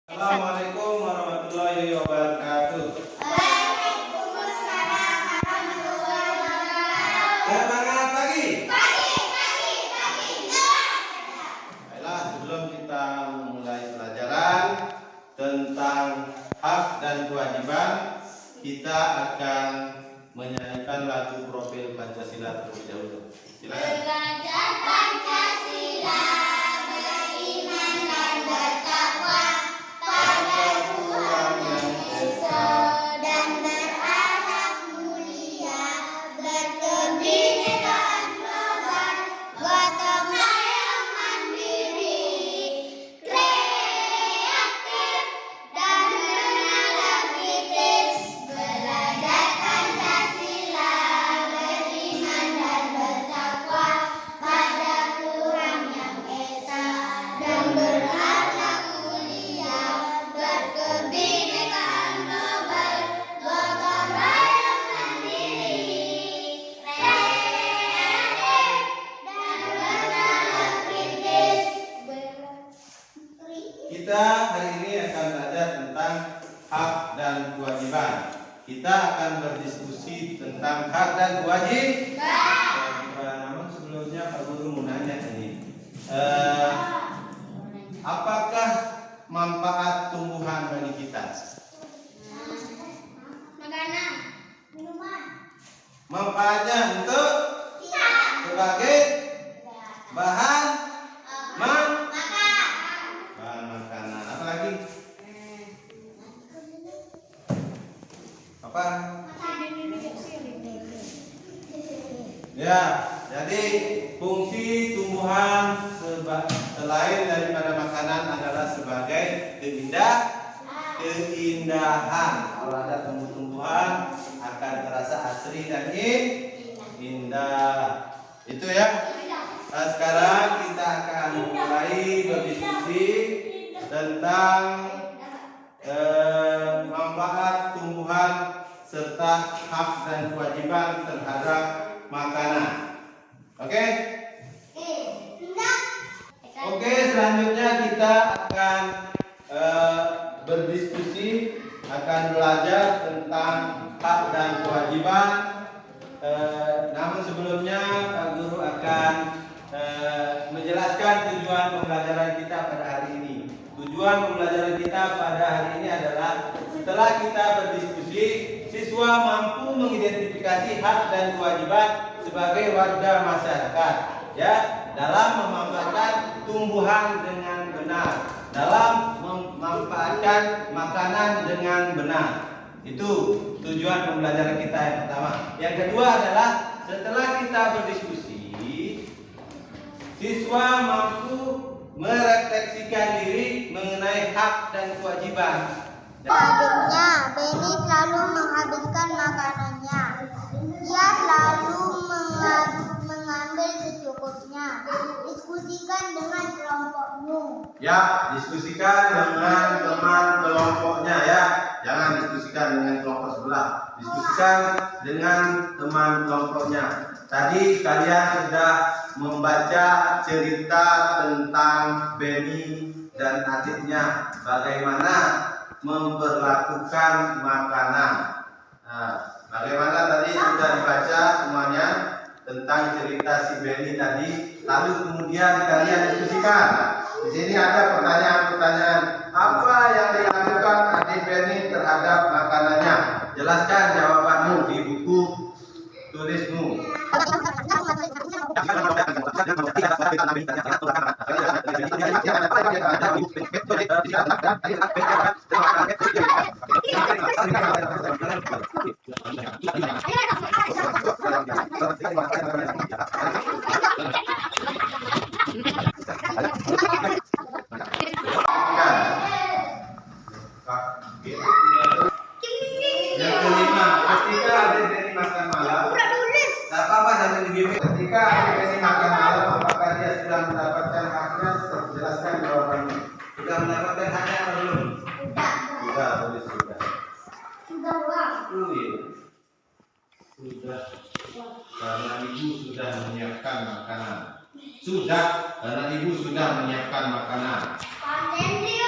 Assalamualaikum warahmatullahi wabarakatuh. Waalaikumsalam warahmatullahi wabarakatuh. Semangat pagi. Pagi. Baiklah, sebelum kita memulai pelajaran tentang hak dan kewajiban, kita akan menyanyikan lagu profil Pancasila terlebih dahulu. Silakan. Belajar Pancasila, beriman dan bertakwa pada Tuhan Yang Esa dan berakhlak mulia, berkebinekaan global, gotong royong mandiri, kreatif dan bernalar kritis. Belajar Pancasila, beriman dan bertakwa pada Tuhan Yang Esa dan berakhlak mulia, berkebinekaan global, gotong royong mandiri, kreatif dan bernalar kritis. Kita hari ini akan belajar tentang hak dan kewajiban. Kita akan berdiskusi tentang hak dan kewajiban. Namun sebelumnya Pak Guru mau nanya ini, apakah manfaat tumbuhan bagi kita? Makanan, minuman, Manfaatnya untuk sebagai bahan makan, bahan makanan. Apa lagi? Apa? Ya, jadi fungsi tumbuhan selain daripada makanan adalah sebagai keindahan. Kalau ada tumbuh-tumbuhan akan terasa asri dan indah. Itu ya. Nah, sekarang kita akan mulai berdiskusi tentang manfaat tumbuhan serta hak dan kewajiban terhadap makanan. Oke? Oke, selanjutnya kita akan berdiskusi, akan belajar tentang hak dan kewajiban. Namun sebelumnya Pak Guru akan menjelaskan tujuan pembelajaran kita pada hari ini. Tujuan pembelajaran kita pada hari ini adalah setelah kita berdiskusi, siswa mampu mengidentifikasi hak dan kewajiban sebagai warga masyarakat, ya, dalam memanfaatkan tumbuhan dengan benar, dalam memanfaatkan makanan dengan benar. Itu tujuan pembelajaran kita yang pertama. Yang kedua adalah setelah kita berdiskusi, siswa mampu merefleksikan diri mengenai hak dan kewajiban. Adiknya, Benny selalu menghabiskan makanannya. Ia selalu mengambil secukupnya. Diskusikan dengan kelompokmu. Ya, diskusikan dengan teman kelompoknya ya. Jangan diskusikan dengan kelompok sebelah. Diskusikan dengan teman kelompoknya. Tadi kalian sudah membaca cerita tentang Benny dan adiknya, bagaimana memperlakukan makanan. Nah, bagaimana tadi sudah dibaca semuanya tentang cerita si Benny tadi. Lalu kemudian kalian diskusikan. Di sini ada pertanyaan-pertanyaan. Apa yang dilakukan adik Benny terhadap makanannya? Jelaskan jawabanmu di buku tulismu. Yang kelima, ketika adik Benny makan malam, tak apa-apa sambil digigit. Ketika adik Benny makan malam, apakah dia sudah mendapatkan haknya? Jelaskan jawabannya. Sudah mendapatkan haknya atau belum? Sudah, tulis sudah. Iya. Sudah. Karena ibu sudah menyiapkan makanan. Sudah, karena ibu sudah menyiapkan makanan. Konten dia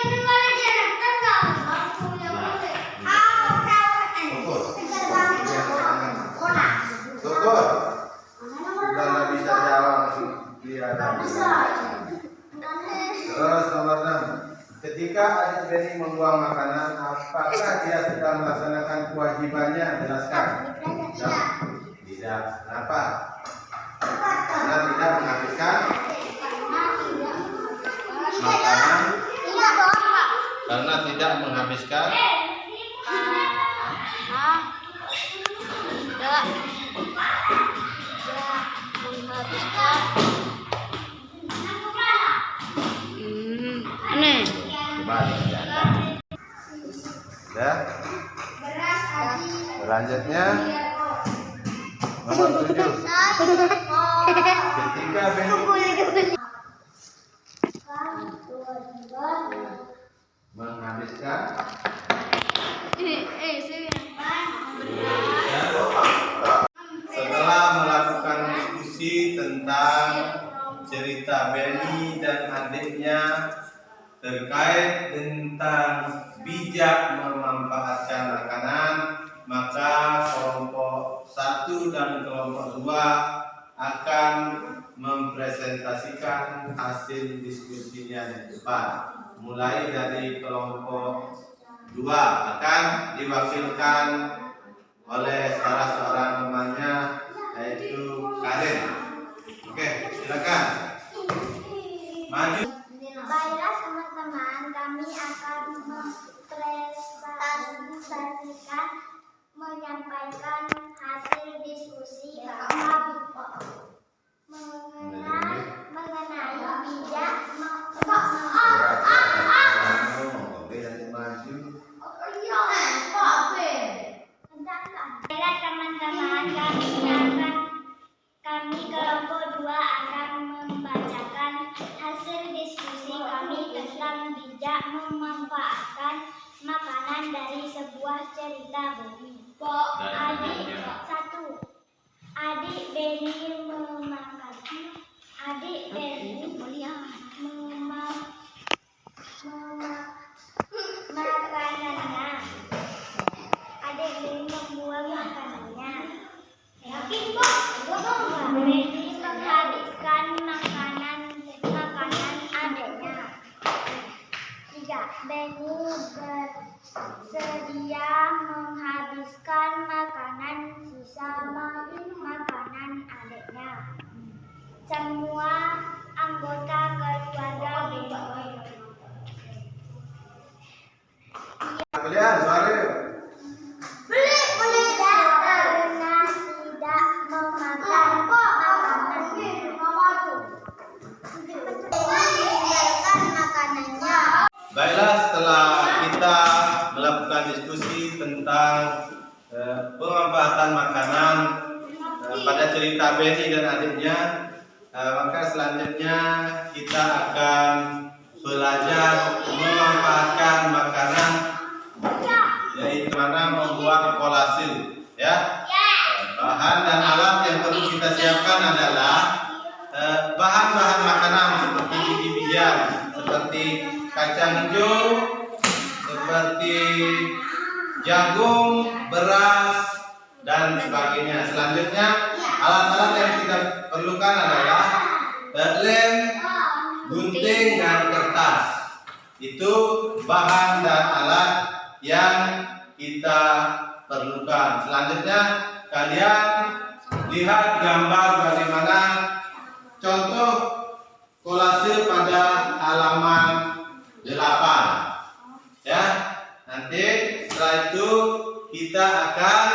Ketika adik Benny membuang makanan, apakah dia sedang melaksanakan kewajibannya? Jelaskan. Tidak. Kenapa? Karena tidak menghabiskan makanan. Karena tidak menghabiskan. Aneh. Coba. Sudah. Selanjutnya nomor 7. Ketika Benny menghabiskan setelah melakukan diskusi tentang cerita Benny dan adiknya terkait tentang bijak memanfaatkan makanan, maka kelompok 1 dan kelompok 2 akan mempresentasikan hasil diskusinya di depan. Mulai dari kelompok 2 akan diwakilkan oleh salah seorang temannya, yaitu Karen. Oke, silakan. Maju. Baiklah teman-teman, kami akan mempresentasikan menyampaikan hasil diskusi kami mengenai bijak Baiklah teman-teman, kami kelompok 2 akan membacakan hasil diskusi kami tentang bijak memanfaatkan makanan dari sebuah cerita Benny. Adik Benny membuang makanannya. Benny menghabiskan makanan adiknya. 3. Benny bersedia menghabiskan sisa makanan adiknya. Semua anggota keluarga Benny. Kalian suara. Karena tidak memakan makanan. Meninggalkan makanannya. Baiklah, setelah kita melakukan diskusi tentang pemanfaatan makanan pada cerita Benny dan adiknya, maka selanjutnya kita akan belajar memanfaatkan makanan, yaitu mana membuat kolase, ya. Bahan dan alat yang perlu kita siapkan adalah bahan-bahan makanan seperti biji-bijian, seperti kacang hijau, seperti jagung, beras, dan sebagainya. Selanjutnya, alat-alat yang kita perlukan adalah lem, gunting, dan kertas. Itu bahan dan alat yang kita perlukan. Selanjutnya, kalian lihat gambar bagaimana contoh kolase pada halaman 8. Ya, nanti setelah itu kita akan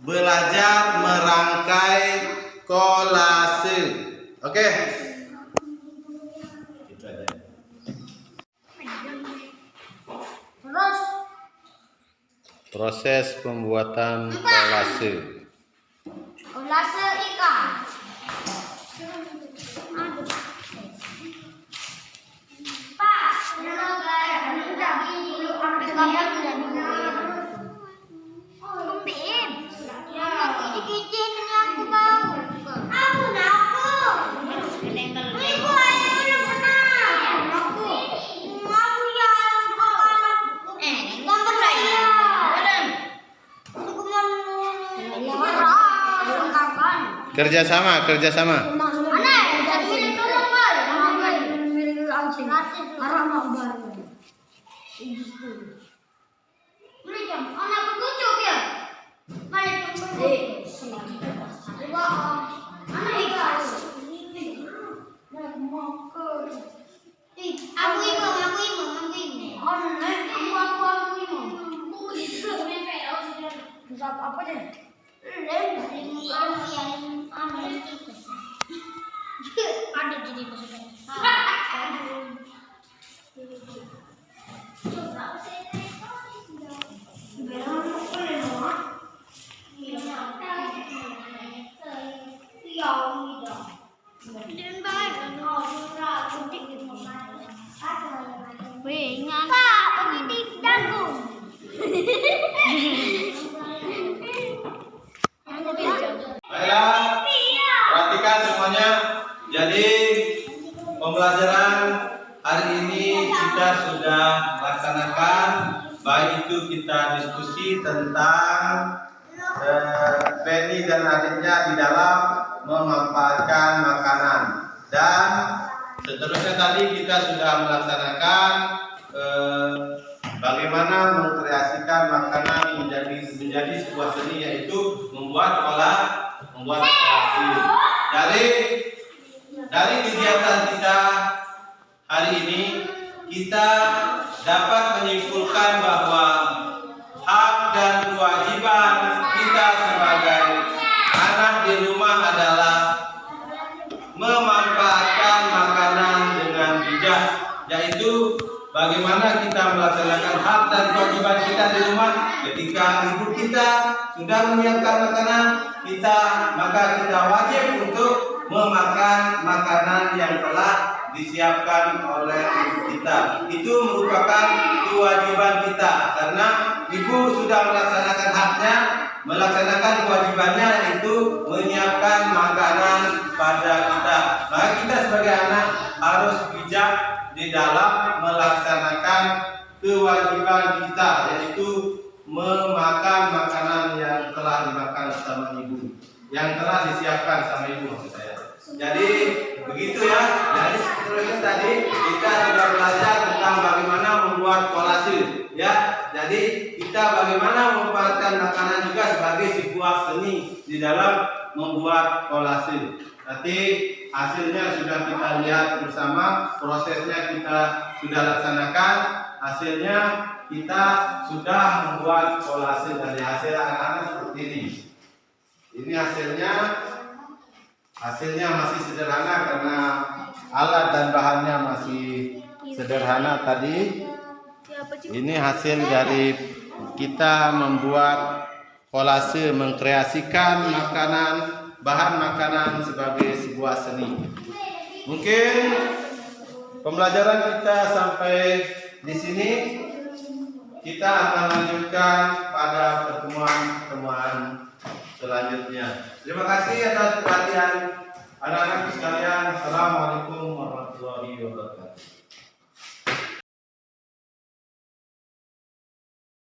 belajar merangkai kolase. Oke. Itu aja. Terus Proses pembuatan kolase. kolase ikan. Pak, Kerjasama. Mana? Milik tolong, Pak. Macam anak berkucuk ya. Mana berkucuk? Anak ikan. Aku imam. Aku imam. Apa deh? Ada jadi Pak, penyidik jagung. Baiklah, perhatikan semuanya. Jadi pembelajaran hari ini kita sudah laksanakan, baik itu kita diskusi tentang Benny dan adiknya di dalam memanfaatkan makanan, dan seterusnya tadi kita sudah melaksanakan bagaimana mengkreasikan makanan menjadi sebuah seni, yaitu membuat kolasi. Dari kegiatan kita hari ini, kita dapat menyimpulkan bahwa hak dan kewajiban kita sebagai anak di rumah adalah memanfaatkan makanan dengan bijak, yaitu bagaimana kita melaksanakan hak dan kewajiban kita di rumah. Ketika ibu kita sudah menyiapkan makanan maka kita wajib untuk memakan makanan yang telah disiapkan oleh ibu kita. Itu merupakan kewajiban kita, karena ibu sudah melaksanakan haknya, melaksanakan kewajibannya, yaitu menyiapkan makanan pada kita. Maka kita sebagai anak harus bijak di dalam melaksanakan kewajiban kita, yaitu memakan makanan yang telah dimakan sama ibu, yang telah disiapkan sama ibu, maksud saya. Jadi begitu ya. Jadi seterusnya tadi kita sudah belajar tentang bagaimana membuat kolase ya. Jadi kita bagaimana memanfaatkan makanan juga sebagai sebuah seni di dalam membuat kolase. Nanti hasilnya sudah kita lihat bersama, prosesnya kita sudah laksanakan, hasilnya kita sudah membuat kolase. Dari hasil anak-anak seperti ini. Ini hasilnya masih sederhana karena alat dan bahannya masih sederhana tadi. Ini hasil dari kita membuat kolase, mengkreasikan bahan makanan sebagai sebuah seni. Mungkin pembelajaran kita sampai di sini. Kita akan lanjutkan pada pertemuan selanjutnya. Terima kasih atas perhatian anak-anak sekalian. Assalamualaikum warahmatullahi wabarakatuh.